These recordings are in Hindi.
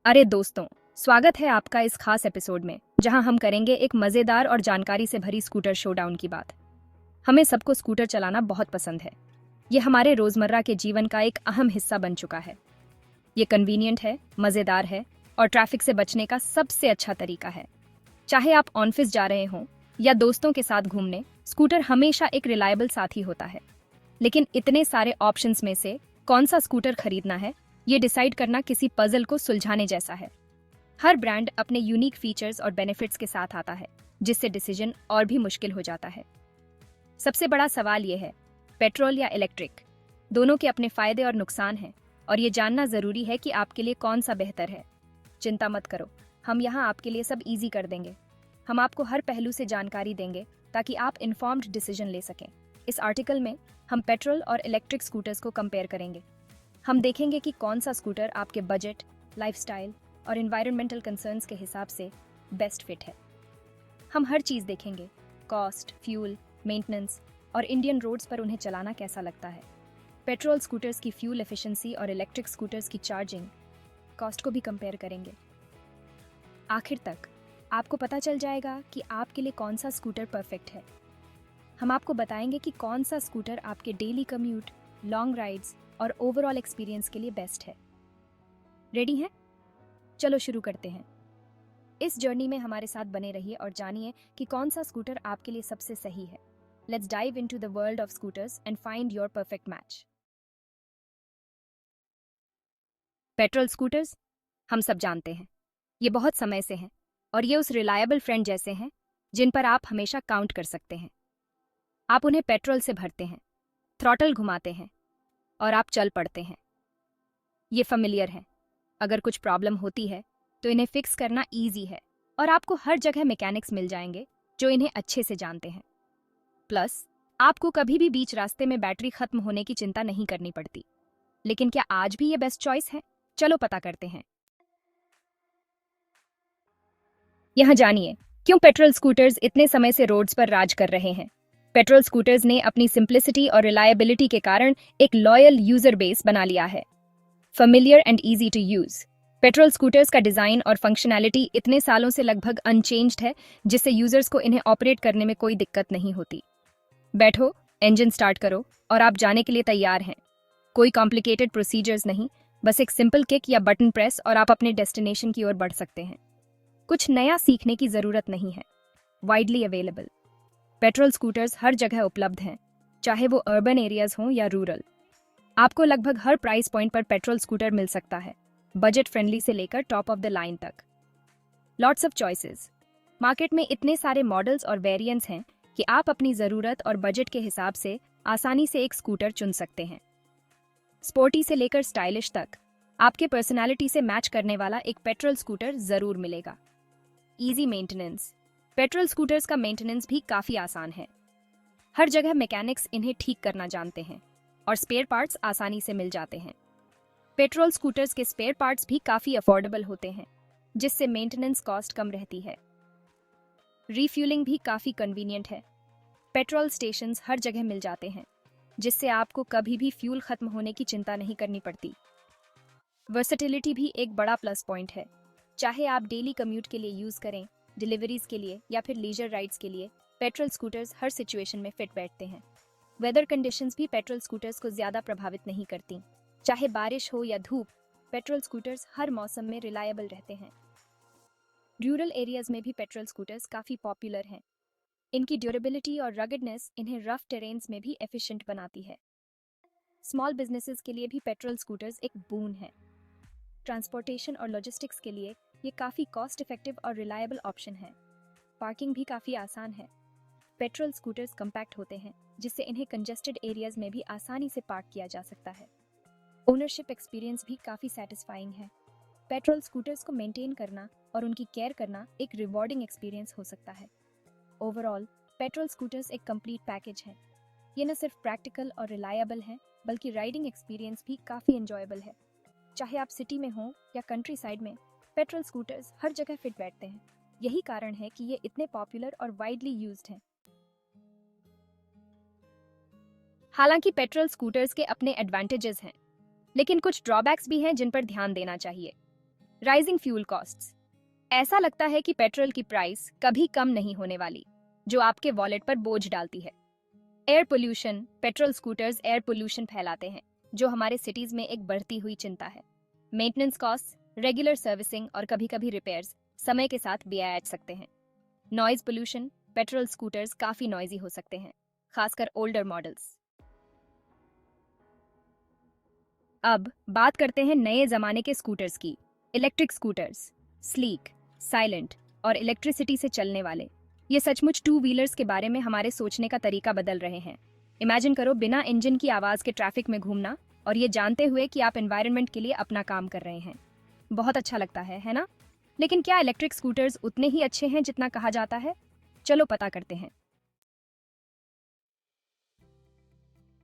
अरे दोस्तों, स्वागत है आपका इस खास एपिसोड में जहां हम करेंगे एक मजेदार और जानकारी से भरी स्कूटर शोडाउन की बात। हमें सबको स्कूटर चलाना बहुत पसंद है। ये हमारे रोजमर्रा के जीवन का एक अहम हिस्सा बन चुका है। ये कन्वीनियंट है, मजेदार है और ट्रैफिक से बचने का सबसे अच्छा तरीका है। चाहे आप ऑफिस जा रहे हों या दोस्तों के साथ घूमने, स्कूटर हमेशा एक रिलायबल साथी होता है। लेकिन इतने सारे ऑप्शंस में से कौन सा स्कूटर खरीदना है, ये डिसाइड करना किसी पजल को सुलझाने जैसा है। हर ब्रांड अपने यूनिक फीचर्स और बेनिफिट्स के साथ आता है, जिससे डिसीजन और भी मुश्किल हो जाता है। सबसे बड़ा सवाल ये है, पेट्रोल या इलेक्ट्रिक? दोनों के अपने फायदे और नुकसान हैं और ये जानना जरूरी है कि आपके लिए कौन सा बेहतर है। चिंता मत करो, हम यहाँ आपके लिए सब इजी कर देंगे। हम आपको हर पहलू से जानकारी देंगे ताकि आप इन्फॉर्म्ड डिसीजन ले सकें। इस आर्टिकल में हम पेट्रोल और इलेक्ट्रिक स्कूटर्स को कंपेयर करेंगे। हम देखेंगे कि कौन सा स्कूटर आपके बजट, लाइफस्टाइल और एनवायरमेंटल कंसर्न्स के हिसाब से बेस्ट फिट है। हम हर चीज़ देखेंगे, कॉस्ट, फ्यूल, मेंटेनेंस और इंडियन रोड्स पर उन्हें चलाना कैसा लगता है। पेट्रोल स्कूटर्स की फ्यूल एफिशिएंसी और इलेक्ट्रिक स्कूटर्स की चार्जिंग कॉस्ट को भी कंपेयर करेंगे। आखिर तक आपको पता चल जाएगा कि आपके लिए कौन सा स्कूटर परफेक्ट है। हम आपको बताएंगे कि कौन सा स्कूटर आपके डेली कम्यूट, लॉन्ग राइड्स और ओवरऑल एक्सपीरियंस के लिए बेस्ट है। रेडी हैं? चलो शुरू करते हैं। इस जर्नी में हमारे साथ बने रहिए और जानिए कि कौन सा स्कूटर आपके लिए सबसे सही है। Let's dive into the world of scooters and find your perfect match. Petrol scooters, हम सब जानते हैं, ये बहुत समय से हैं और ये उस रिलायबल फ्रेंड जैसे हैं जिन पर आप हमेशा काउंट कर सकते हैं। आप उन्हें पेट्रोल से भरते हैं, थ्रॉटल घुमाते हैं और आप चल पड़ते हैं। ये familiar है। अगर कुछ प्रॉब्लम होती है तो इन्हें फिक्स करना ईजी है और आपको हर जगह मैकेनिक्स मिल जाएंगे जो इन्हें अच्छे से जानते हैं। प्लस आपको कभी भी बीच रास्ते में बैटरी खत्म होने की चिंता नहीं करनी पड़ती। लेकिन क्या आज भी ये बेस्ट चॉइस है? चलो पता करते हैं। यहाँ जानिए क्यों पेट्रोल स्कूटर्स इतने समय से रोड्स पर राज कर रहे हैं। पेट्रोल स्कूटर्स ने अपनी सिंप्लिसिटी और रिलायबिलिटी के कारण एक लॉयल यूजर बेस बना लिया है। familiar and easy to use. Petrol scooters का डिजाइन और फंक्शनैलिटी इतने सालों से लगभग अनचेंज्ड है, जिससे यूजर्स को इन्हें ऑपरेट करने में कोई दिक्कत नहीं होती। बैठो, इंजन स्टार्ट करो और आप जाने के लिए तैयार हैं। कोई कॉम्प्लिकेटेड प्रोसीजर्स नहीं, बस एक सिंपल किक या बटन प्रेस और आप अपने डेस्टिनेशन की ओर बढ़ सकते हैं। कुछ नया सीखने की जरूरत नहीं है। वाइडली अवेलेबल पेट्रोल स्कूटर्स हर जगह उपलब्ध हैं, चाहे वो अर्बन एरियाज हों या रूरल। आपको लगभग हर प्राइस पॉइंट पर पेट्रोल स्कूटर मिल सकता है, बजट फ्रेंडली से लेकर टॉप ऑफ द लाइन तक। Lots of choices. मार्केट में इतने सारे मॉडल्स और वेरिएंट्स हैं कि आप अपनी ज़रूरत और बजट के हिसाब से आसानी से एक स्कूटर चुन सकते हैं। स्पोर्टी से लेकर स्टाइलिश तक आपके पर्सनालिटी से मैच करने वाला एक पेट्रोल स्कूटर ज़रूर मिलेगा। Easy maintenance. पेट्रोल स्कूटर्स का मेंटेनेंस भी काफ़ी आसान है। हर जगह मैकेनिक्स इन्हें ठीक करना जानते हैं और स्पेयर पार्ट्स आसानी से मिल जाते हैं। पेट्रोल स्कूटर्स के स्पेयर पार्ट्स भी काफ़ी अफोर्डेबल होते हैं, जिससे मेंटेनेंस कॉस्ट कम रहती है। रीफ्यूलिंग भी काफ़ी कन्वीनियंट है। पेट्रोल स्टेशंस हर जगह मिल जाते हैं, जिससे आपको कभी भी फ्यूल खत्म होने की चिंता नहीं करनी पड़ती। वर्सेटिलिटी भी एक बड़ा प्लस पॉइंट है। चाहे आप डेली कम्यूट के लिए यूज़ करें, डिलीवरीज के लिए या फिर लीजर राइड्स के लिए, पेट्रोल स्कूटर्स हर सिचुएशन में फिट बैठते हैं। वेदर कंडीशंस भी पेट्रोल स्कूटर्स को ज़्यादा प्रभावित नहीं करती। चाहे बारिश हो या धूप, पेट्रोल स्कूटर्स हर मौसम में रिलायबल रहते हैं। रूरल एरियाज में भी पेट्रोल स्कूटर्स काफ़ी पॉपुलर हैं। इनकी ड्यूरेबिलिटी और रगडनेस इन्हें रफ टेरेन्स में भी एफिशिएंट बनाती है। स्मॉल बिजनेसेस के लिए भी पेट्रोल स्कूटर्स एक बून है। ट्रांसपोर्टेशन और लॉजिस्टिक्स के लिए ये काफ़ी कॉस्ट इफेक्टिव और रिलायबल ऑप्शन है। पार्किंग भी काफ़ी आसान है। पेट्रोल स्कूटर्स कम्पैक्ट होते हैं, जिससे इन्हें कंजेस्टेड एरियाज में भी आसानी से पार्क किया जा सकता है। ओनरशिप एक्सपीरियंस भी काफ़ी सेटिस्फाइंग है। पेट्रोल स्कूटर्स को मेंटेन करना और उनकी केयर करना एक रिवॉर्डिंग एक्सपीरियंस हो सकता है। ओवरऑल पेट्रोल स्कूटर्स एक कंप्लीट पैकेज है। ये न सिर्फ प्रैक्टिकल और रिलायबल हैं, बल्कि राइडिंग एक्सपीरियंस भी काफ़ी एंजॉयबल है। चाहे आप सिटी में हों या कंट्री साइड में, पेट्रोल स्कूटर्स हर जगह फिट बैठते हैं। यही कारण है कि ये इतने पॉपुलर और वाइडली यूज्ड हैं। हालांकि पेट्रोल स्कूटर्स के अपने एडवांटेजेस हैं, लेकिन कुछ ड्रॉबैक्स भी हैं जिन पर ध्यान देना चाहिए। Rising fuel costs. ऐसा लगता है कि पेट्रोल की प्राइस कभी कम नहीं होने वाली, जो आपके वॉलेट पर बोझ डालती है। Air pollution. Petrol scooters air pollution फैलाते हैं, जो हमारे सिटीज में एक बढ़ती हुई चिंता है। मेंटेनेंस कॉस्ट, रेगुलर सर्विसिंग और कभी कभी रिपेयर्स समय के साथ भी आ सकते हैं। Noise pollution. पेट्रोल स्कूटर्स काफी नॉइजी हो सकते हैं, खासकर ओल्डर मॉडल्स। अब बात करते हैं नए जमाने के स्कूटर्स की। इलेक्ट्रिक स्कूटर्स, स्लीक, साइलेंट और इलेक्ट्रिसिटी से चलने वाले, ये सचमुच टू व्हीलर्स के बारे में हमारे सोचने का तरीका बदल रहे हैं। इमेजिन करो बिना इंजन की आवाज के ट्रैफिक में घूमना, और ये जानते हुए कि आप एनवायरनमेंट के लिए अपना काम कर रहे हैं। बहुत अच्छा लगता है ना? लेकिन क्या इलेक्ट्रिक स्कूटर्स उतने ही अच्छे हैं जितना कहा जाता है? चलो पता करते हैं।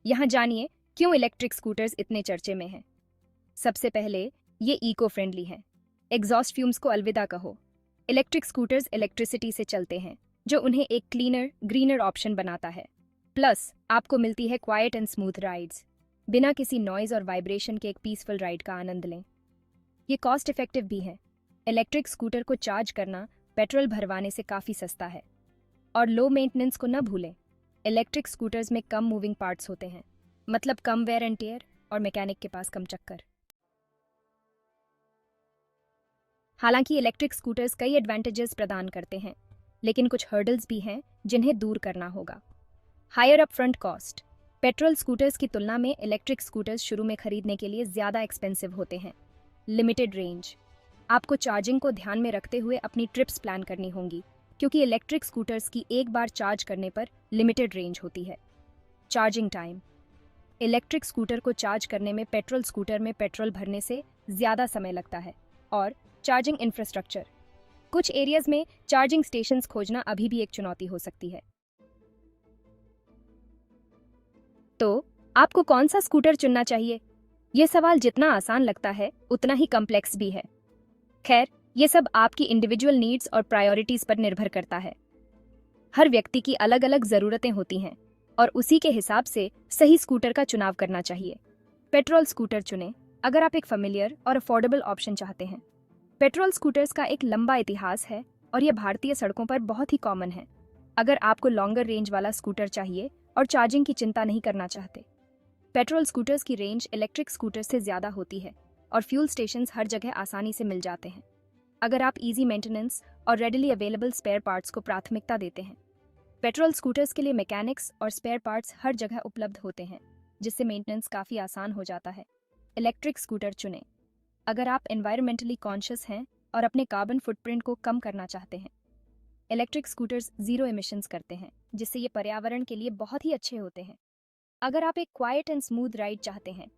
यहाँ जानिए क्यों इलेक्ट्रिक स्कूटर्स इतने चर्चे में हैं। सबसे पहले, ये इको फ्रेंडली हैं। एग्जॉस्ट फ्यूम्स को अलविदा कहो। इलेक्ट्रिक स्कूटर्स इलेक्ट्रिसिटी से चलते हैं, जो उन्हें एक क्लीनर, ग्रीनर ऑप्शन बनाता है। प्लस आपको मिलती है क्वाइट एंड स्मूथ राइड्स। बिना किसी नॉइज और वाइब्रेशन के एक पीसफुल राइड का आनंद लें। ये कॉस्ट इफेक्टिव भी है। इलेक्ट्रिक स्कूटर को चार्ज करना पेट्रोल भरवाने से काफ़ी सस्ता है। और लो मेंटेनेंस को न भूलें। इलेक्ट्रिक स्कूटर्स में कम मूविंग पार्ट्स होते हैं, मतलब कम वेयर एंड टेयर और मैकेनिक के पास कम चक्कर। हालांकि इलेक्ट्रिक स्कूटर्स कई एडवांटेजेस प्रदान करते हैं, लेकिन कुछ हर्डल्स भी हैं जिन्हें दूर करना होगा। Higher up front cost. Petrol scooters की तुलना में इलेक्ट्रिक स्कूटर्स शुरू में खरीदने के लिए ज़्यादा एक्सपेंसिव होते हैं। Limited range. आपको चार्जिंग को ध्यान में रखते हुए अपनी ट्रिप्स प्लान करनी होंगी, क्योंकि इलेक्ट्रिक स्कूटर्स की एक बार चार्ज करने पर लिमिटेड रेंज होती है। Charging time. इलेक्ट्रिक स्कूटर को चार्ज करने में पेट्रोल स्कूटर में पेट्रोल भरने से ज़्यादा समय लगता है। और चार्जिंग इंफ्रास्ट्रक्चर। कुछ एरियाज में चार्जिंग स्टेशंस खोजना अभी भी एक चुनौती हो सकती है। तो आपको कौन सा स्कूटर चुनना चाहिए? यह सवाल जितना आसान लगता है उतना ही कॉम्प्लेक्स भी है। खैर, ये सब आपकी इंडिविजुअल नीड्स और प्रायोरिटीज पर निर्भर करता है। हर व्यक्ति की अलग अलग ज़रूरतें होती हैं, और उसी के हिसाब से सही स्कूटर का चुनाव करना चाहिए। पेट्रोल स्कूटर चुनें अगर आप एक फेमिलियर और अफोर्डेबल ऑप्शन चाहते हैं। पेट्रोल स्कूटर्स का एक लंबा इतिहास है, और यह भारतीय सड़कों पर बहुत ही कॉमन है। अगर आपको लॉन्गर रेंज वाला स्कूटर चाहिए और चार्जिंग की चिंता नहीं करना चाहते। पेट्रोल स्कूटर्स की रेंज इलेक्ट्रिक स्कूटर से ज़्यादा होती है, और फ्यूल स्टेशंस हर जगह आसानी से मिल जाते हैं। अगर आप इजी मेंटेनेंस और रेडिली अवेलेबल स्पेयर पार्ट्स को प्राथमिकता देते हैं। पेट्रोल स्कूटर्स के लिए मैकेनिक्स और स्पेयर पार्ट्स हर जगह उपलब्ध होते हैं, जिससे मेंटेनेंस काफ़ी आसान हो जाता है। इलेक्ट्रिक स्कूटर चुनें अगर आप एनवायरमेंटली कॉन्शियस हैं और अपने कार्बन फुटप्रिंट को कम करना चाहते हैं। इलेक्ट्रिक स्कूटर्स जीरो एमिशंस करते हैं, जिससे ये पर्यावरण के लिए बहुत ही अच्छे होते हैं। अगर आप एक क्वाइट एंड स्मूथ राइड चाहते हैं,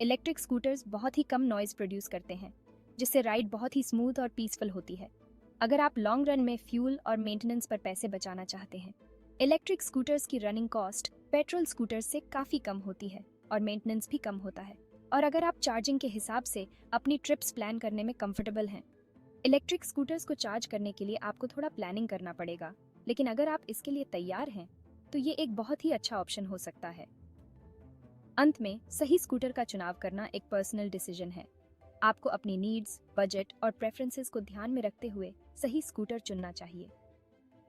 इलेक्ट्रिक स्कूटर्स बहुत ही कम नॉइज प्रोड्यूस करते हैं, जिससे राइड बहुत ही स्मूथ और पीसफुल होती है। अगर आप लॉन्ग रन में फ्यूल और मेंटेनेंस पर पैसे बचाना चाहते हैं, इलेक्ट्रिक स्कूटर्स की रनिंग कॉस्ट पेट्रोल स्कूटर्स से काफ़ी कम होती है, और मेंटेनेंस भी कम होता है। और अगर आप चार्जिंग के हिसाब से अपनी ट्रिप्स प्लान करने में कंफर्टेबल हैं, इलेक्ट्रिक स्कूटर्स को चार्ज करने के लिए आपको थोड़ा प्लानिंग करना पड़ेगा, लेकिन अगर आप इसके लिए तैयार हैं तो ये एक बहुत ही अच्छा ऑप्शन हो सकता है। अंत में, सही स्कूटर का चुनाव करना एक पर्सनल डिसीजन है। आपको अपनी नीड्स, बजट और प्रेफरेंसेस को ध्यान में रखते हुए सही स्कूटर चुनना चाहिए।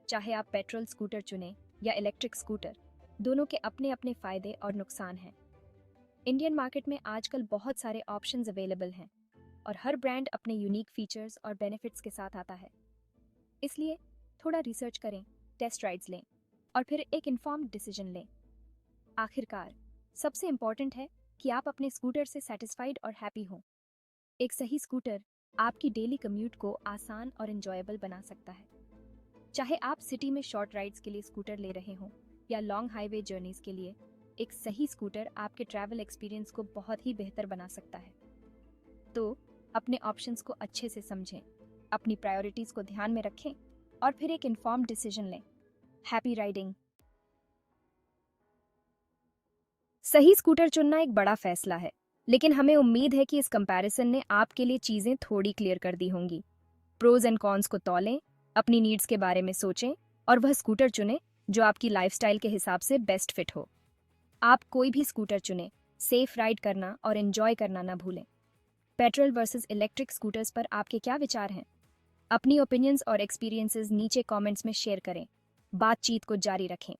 चाहे आप पेट्रोल स्कूटर चुनें या इलेक्ट्रिक स्कूटर, दोनों के अपने अपने फायदे और नुकसान हैं। इंडियन मार्केट में आजकल बहुत सारे ऑप्शंस अवेलेबल हैं, और हर ब्रांड अपने यूनिक फीचर्स और बेनिफिट्स के साथ आता है। इसलिए थोड़ा रिसर्च करें, टेस्ट राइड्स लें, और फिर एक इन्फॉर्म्ड डिसीजन लें। आखिरकार, सबसे इम्पॉर्टेंट है कि आप अपने स्कूटर से सेटिस्फाइड और हैप्पी हों। एक सही स्कूटर आपकी डेली कम्यूट को आसान और एंजॉयबल बना सकता है। चाहे आप सिटी में शॉर्ट राइड्स के लिए स्कूटर ले रहे हों या लॉन्ग हाईवे जर्नीज के लिए, एक सही स्कूटर आपके ट्रैवल एक्सपीरियंस को बहुत ही बेहतर बना सकता है। तो अपने ऑप्शंस को अच्छे से समझें, अपनी प्रायोरिटीज को ध्यान में रखें, और फिर एक इन्फॉर्म्ड डिसीजन लें। Happy riding. सही स्कूटर चुनना एक बड़ा फैसला है, लेकिन हमें उम्मीद है कि इस कंपैरिजन ने आपके लिए चीजें थोड़ी क्लियर कर दी होंगी। प्रोज एंड कॉन्स को तौलें, अपनी नीड्स के बारे में सोचें, और वह स्कूटर चुनें जो आपकी लाइफस्टाइल के हिसाब से बेस्ट फिट हो। आप कोई भी स्कूटर चुनें, सेफ राइड करना और एंजॉय करना ना भूलें। पेट्रोल वर्सेस इलेक्ट्रिक स्कूटर्स पर आपके क्या विचार हैं? अपनी ओपिनियंस और एक्सपीरियंसेस नीचे कमेंट्स में शेयर करें। बातचीत को जारी रखें।